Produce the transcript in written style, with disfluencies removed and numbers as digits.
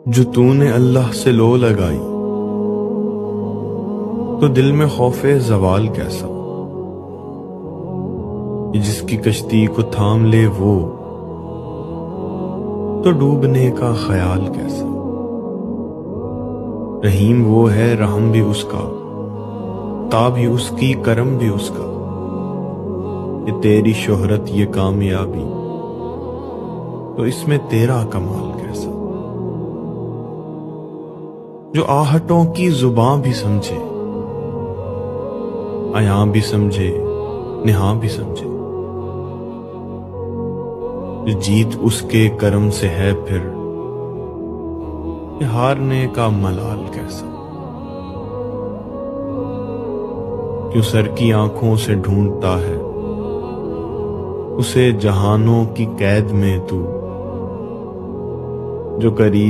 جو تو نے اللہ سے لو لگائی تو دل میں خوف زوال کیسا، جس کی کشتی کو تھام لے وہ تو ڈوبنے کا خیال کیسا۔ رحیم وہ ہے رحم بھی اس کا، تا بھی اس کی کرم بھی اس کا، یہ تیری شہرت یہ کامیابی تو اس میں تیرا کمال کیسا۔ جو آہٹوں کی زباں بھی سمجھے، عیاں بھی سمجھے، نہاں بھی سمجھے، جو جیت اس کے کرم سے ہے پھر یہ ہارنے کا ملال کیسا۔ کیوں سر کی آنکھوں سے ڈھونڈتا ہے اسے جہانوں کی قید میں تو، جو قریب